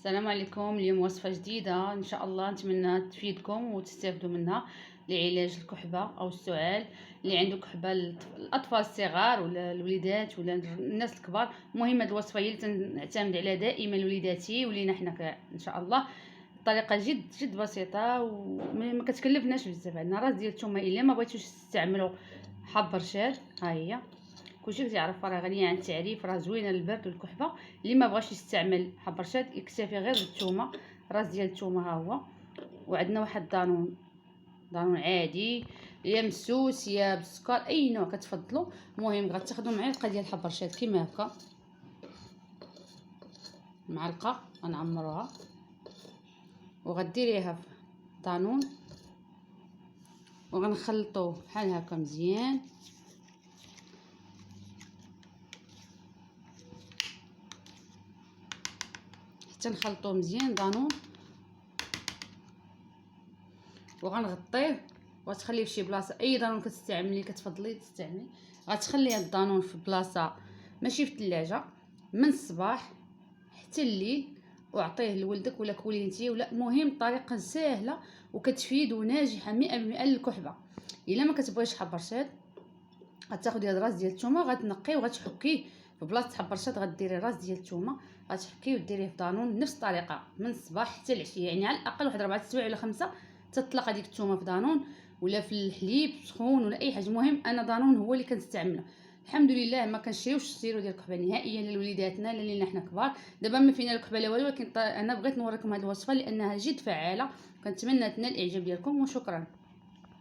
السلام عليكم. اليوم وصفة جديدة ان شاء الله، نتمنى تفيدكم وتستافدوا منها لعلاج الكحبة او السعال. اللي عنده كحبة، الاطفال الصغار ولا الوليدات ولا الناس الكبار. المهم هذه الوصفة هي اللي تنعتمد عليها دائما لوليداتي ولينا حنا ان شاء الله. الطريقة جد بسيطة وما كتكلفناش بزاف. عندنا راس ديال الثومه، الا ما بغيتوش تستعملوا حب رشاد ها هي. كلشي كيعرف راه غنيه عن التعريف، راه زوينه للبرد والكحبه. اللي ما بغاش يستعمل حب رشاد يكتفي غير بالثومه، راس ديال الثومه ها هو. وعندنا واحد دانون عادي، يا مسوس يا بالسكر، اي نوع كتفضلوا. المهم غتاخذوا معلقه ديال حب رشاد كيما هكا، معلقه غنعمروها وغديريها في دانون وغنخلطوه بحال هكا مزيان. حتى نخلطوه مزيان دانون وغنغطيه وتخليه فشي بلاصه. اي دانون كتستعملي كتفضلي تستعملي، غتخلي هاد الدانون في بلاصه ماشي في الثلاجه من الصباح حتى الليل، وعطيه لولدك ولا كوليه نتيا ولا. المهم طريقه سهله وكتفيد وناجحه 100% للكحبه. الا ما كتبغيش حب رشاد غتاخدي هاد راس ديال الثومه غتنقيه وغتحكيه في بلاصه حب رشاد. غديري راس ديال الثومه غتحكيه وديريه في دانون نفس الطريقه من الصباح حتى العشيه، يعني على الاقل واحد 4 سوايع ولا 5 تطلق هذيك الثومه في دانون ولا في الحليب سخون ولا اي حاجه. المهم انا دانون هو اللي كنستعمله. الحمد لله ما كنشريوش السيرو ديال الكحبه نهائيا لا لوليداتنا لا لينا حنا كبار. دابا ما فينا الكحبه لا والو، ولكن انا بغيت نوريكم هذه الوصفه لانها جد فعاله. كنتمنى تنال الاعجاب ديالكم وشكرا.